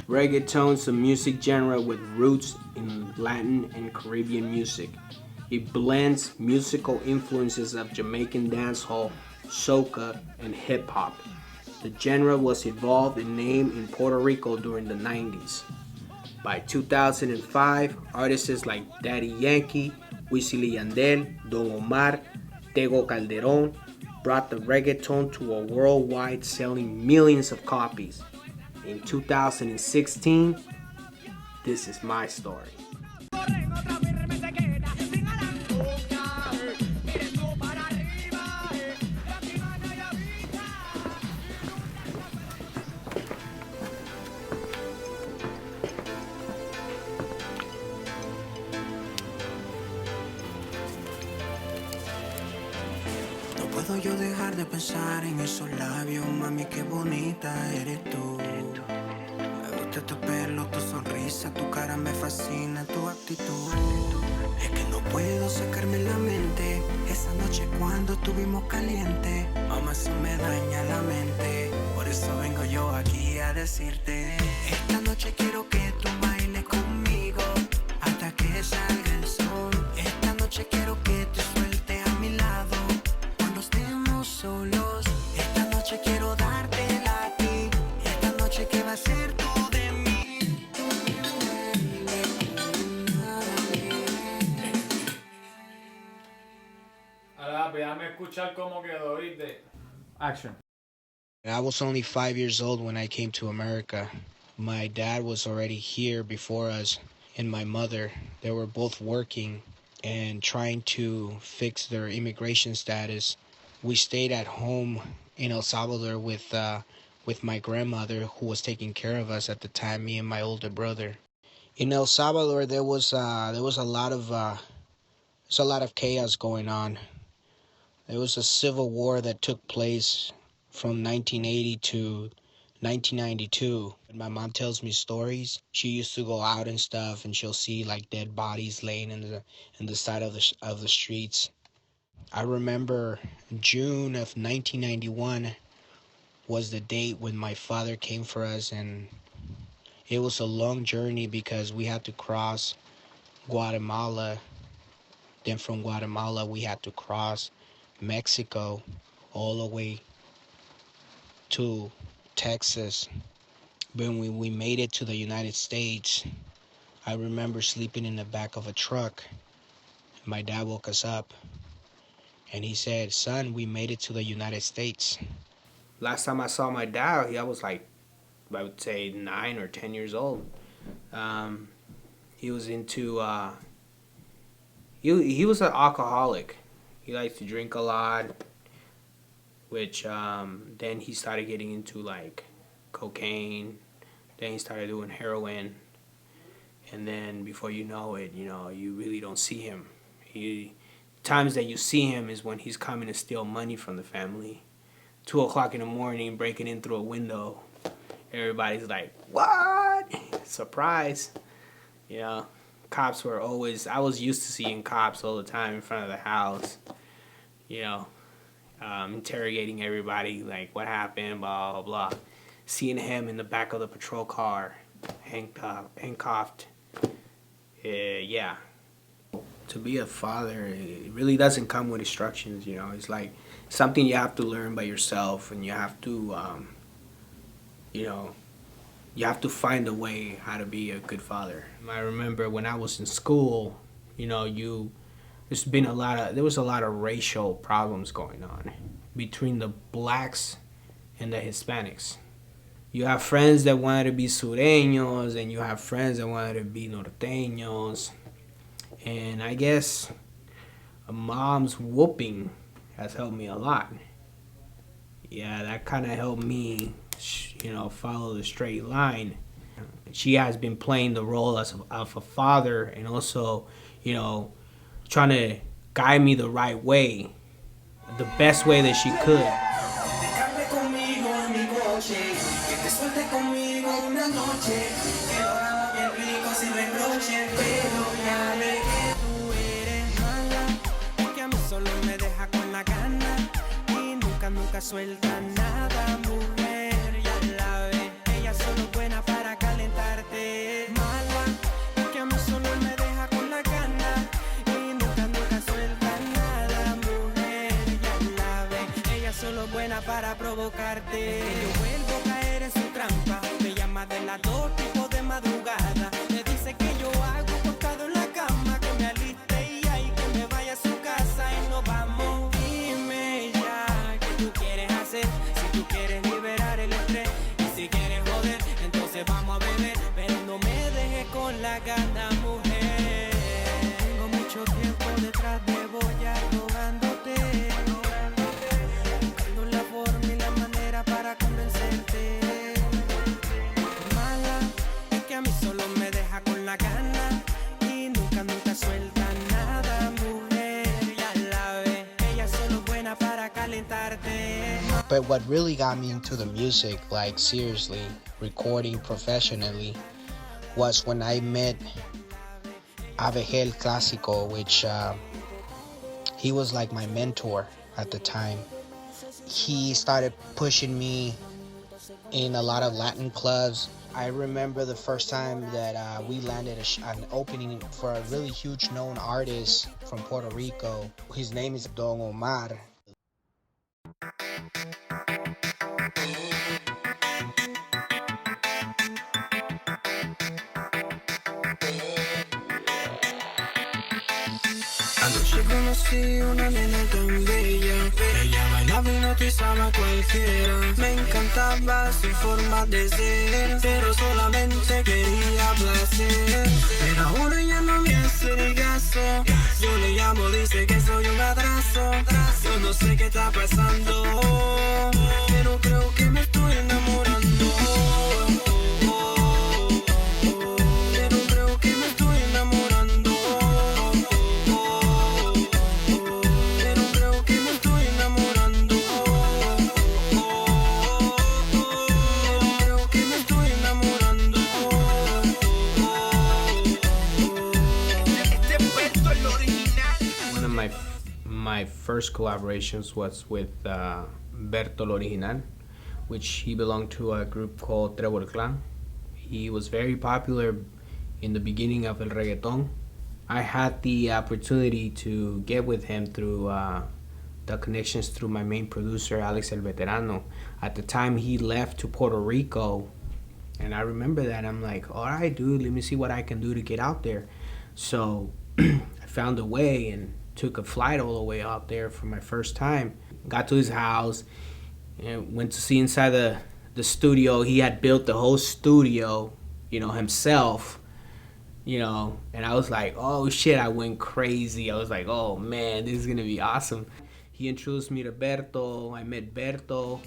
Reggaeton is a music genre with roots in Latin and Caribbean music. It blends musical influences of Jamaican dancehall, soca, and hip-hop. The genre was evolved and named in Puerto Rico during the 90s. By 2005, artists like Daddy Yankee, Wisin y Yandel, Don Omar, Tego Calderón brought the reggaeton to a worldwide, selling millions of copies. In 2016, this is my story. No puedo yo dejar de pensar en esos labios, mami, qué bonita eres tú. Me gusta tu pelo, tu sonrisa, tu cara me fascina, tu actitud. Es que no puedo sacarme la mente esa noche cuando estuvimos calientes. Mamá, se me daña la mente. Por eso vengo yo aquí a decirte: esta noche quiero que tú bailes conmigo hasta que salga el sol. Esta noche quiero que te sueltes a mi lado cuando estemos solos. Esta noche quiero dártela a ti. Esta noche que va a ser tú de mí. Ahora, déjame escuchar cómo quedó, ¿viste? Action. I was only 5 years old when I came to America. My dad was already here before us, and my mother. They were both working and trying to fix their immigration status. We stayed at home in El Salvador with my grandmother, who was taking care of us at the time, me and my older brother. In El Salvador, there was a lot of chaos going on. There was a civil war that took place from 1980 to 1992. My mom tells me stories. She used to go out and stuff, and she'll see like dead bodies laying in the side of the streets. I remember June of 1991 was the date when my father came for us, and it was a long journey because we had to cross Guatemala. Then from Guatemala we had to cross Mexico all the way to Texas. When we made it to the United States, I remember sleeping in the back of a truck. My dad woke us up and he said, "Son, we made it to the United States." Last time I saw my dad, I was like, I would say 9 or 10 years old. He was into, he was an alcoholic. He liked to drink a lot, which then he started getting into like cocaine. Then he started doing heroin. And then before you know it, you really don't see him. Times that you see him is when he's coming to steal money from the family. 2 o'clock in the morning, breaking in through a window. Everybody's like, what? Surprise. Cops were always, I was used to seeing cops all the time in front of the house. Interrogating everybody, like, what happened, blah, blah, blah. Seeing him in the back of the patrol car, handcuffed. Yeah. To be a father, it really doesn't come with instructions, It's like something you have to learn by yourself, and you have to, you have to find a way how to be a good father. I remember when I was in school, there was a lot of racial problems going on between the blacks and the Hispanics. You have friends that wanted to be sureños, and you have friends that wanted to be norteños. And I guess a mom's whooping has helped me a lot. Yeah, that kind of helped me, follow the straight line. She has been playing the role of a father, and also, trying to guide me the right way, the best way that she could. nunca suelta nada, mujer, ya la ve. Ella solo es buena para calentarte. Mala, que a mí solo me deja con la gana. Y nunca, nunca suelta nada, mujer, ya la ve. Ella solo es buena para provocarte. Yo vuelvo a caer en su trampa. Me llama de las 2 tipos de madrugada. Me dice que yo hago acostado en la cama, que me aliste y ahí que me vaya a su casa y nos vamos. Dime ya qué tú quieres hacer, si tú quieres liberar el estrés y si quieres joder, entonces vamos a beber, pero no me dejes con la gana, mujer. Tengo mucho tiempo detrás de boya rogándote, buscando la forma y la manera para convencerte. Mala, es que a mí solo me deja con la gana y nunca, nunca suelta nada, mujer, ya la ve. Ella solo es buena para calentarte. But what really got me into the music, like seriously, recording professionally, was when I met Abejel Clásico, which he was like my mentor at the time. He started pushing me in a lot of Latin clubs. I remember the first time that we landed an opening for a really huge known artist from Puerto Rico. His name is Don Omar. Anoche conocí una nena tan bella, ella bailaba y hipnotizaba a cualquiera. Me encantaba su forma de ser, pero solamente quería placer. Pero ahora ella no me hace ni caso, yo le llamo, dice que soy un atraso. Yo no sé qué está pasando, pero creo que me estoy enamorando. Pero creo que me estoy enamorando. Pero creo que me estoy enamorando. Pero creo que me estoy enamorando. Este peto es lo original. One of my first collaborations was with Berto L'Original, which he belonged to a group called Trébol Clan. He was very popular in the beginning of el reggaeton. I had the opportunity to get with him through the connections through my main producer, Alex El Veterano. At the time, he left to Puerto Rico, and I remember that. I'm like, all right, dude, let me see what I can do to get out there. So I found a way and took a flight all the way out there for my first time. Got to his house and went to see inside the studio. He had built the whole studio, himself, and I was like, oh shit, I went crazy. I was like, oh man, this is gonna be awesome. He introduced me to Berto. I met Berto.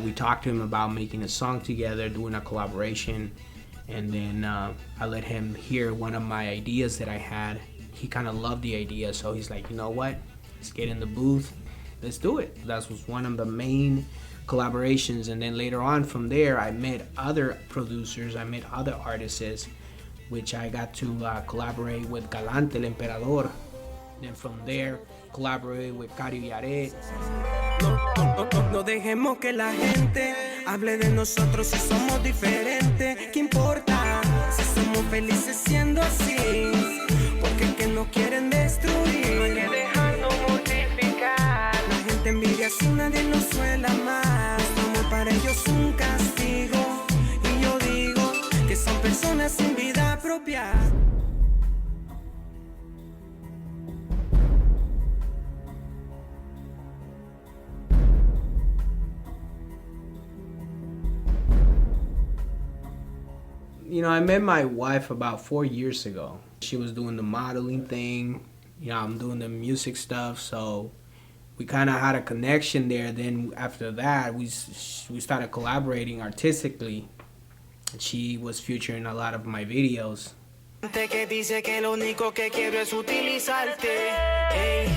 We talked to him about making a song together, doing a collaboration, and then I let him hear one of my ideas that I had. He kind of loved the idea, so he's like, you know what? Let's get in the booth. Let's do it. That was one of the main collaborations, and then later on from there, I met other producers, I met other artists, which I got to collaborate with Galante el Emperador. Then from there, collaborate with Cario Yaret. No dejemos que la gente hable de nosotros si somos diferentes. ¿Qué importa si somos felices siendo así? Porque es que nos quieren destruir. No hay que dejarnos mortificar. La gente envidia si nadie nos suela más. Somos para ellos un castigo. Y yo digo que son personas sin vida propia. I met my wife about 4 years ago. She was doing the modeling thing. I'm doing the music stuff. So we kind of had a connection there. Then after that, we started collaborating artistically. She was featuring a lot of my videos. Que dice que lo único que quiero es utilizarte, ey,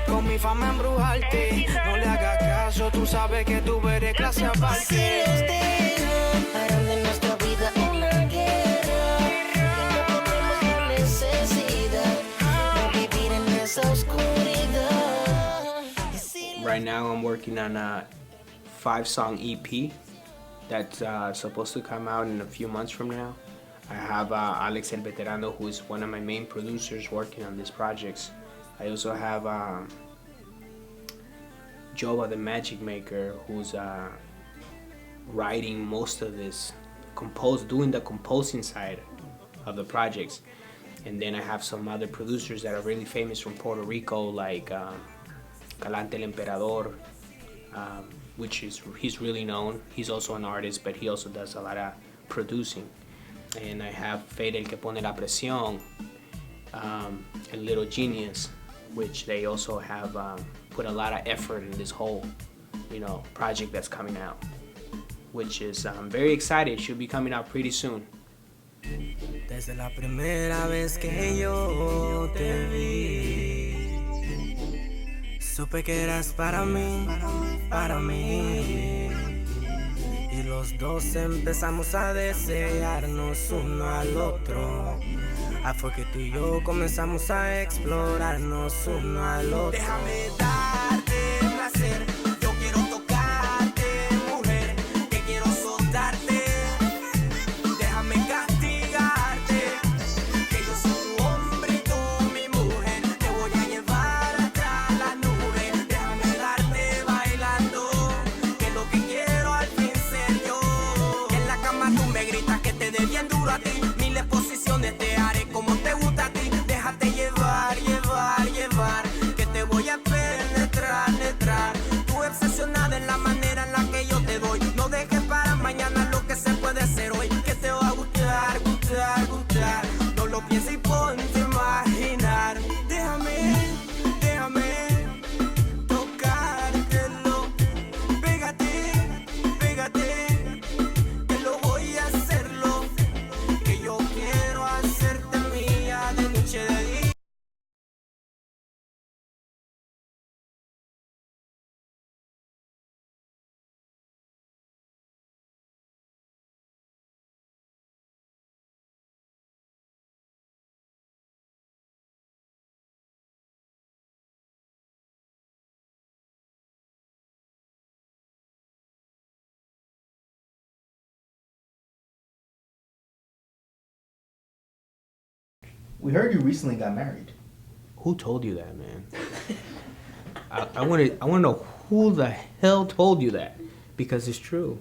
con mi fama embrujarte. No le hagas caso, tú sabes que tú eres clase aparte. Si los dejo, harán de nuestra vida una guerra, y no ponemos la necesidad. No Right now I'm working on a 5-song EP that's supposed to come out in a few months from now. I have Alex El Veterano, who is one of my main producers working on these projects. I also have Joba the Magic Maker, who's writing most of this, doing the composing side of the projects. And then I have some other producers that are really famous from Puerto Rico, like Calante el Emperador, he's really known. He's also an artist, but he also does a lot of producing. And I have Fede el que pone la presión, and Little Genius, which they also have put a lot of effort in this whole, project that's coming out, which is I'm very excited. It should be coming out pretty soon. Desde la primera vez que yo te vi, supe que eras para mí, para mí. Y los dos empezamos a desearnos uno al otro. Fue que tú y yo comenzamos a explorarnos uno al otro. Déjame darte placer, yo quiero tocarte, mujer, que quiero soltarte. Déjame castigarte, que yo soy tu hombre y tú mi mujer. Te voy a llevar hasta la nube. Déjame darte bailando, que lo que quiero al fin ser yo. En la cama tú me gritas que te dé bien duro a ti. Miles posiciones te haré como te gusta a ti. Déjate llevar, llevar, llevar, que te voy a penetrar, penetrar. Tú obsesionada en la manera en la que yo te doy. No dejes para mañana lo que se puede hacer hoy. Que te va a gustar, gustar, gustar. No lo pienses y ponte a imaginar. Déjame tocártelo. Pégate, pégate, que lo voy a hacerlo. Que yo quiero hacerte mía de noche de día. We heard you recently got married. Who told you that, man? I want to know who the hell told you that, because it's true.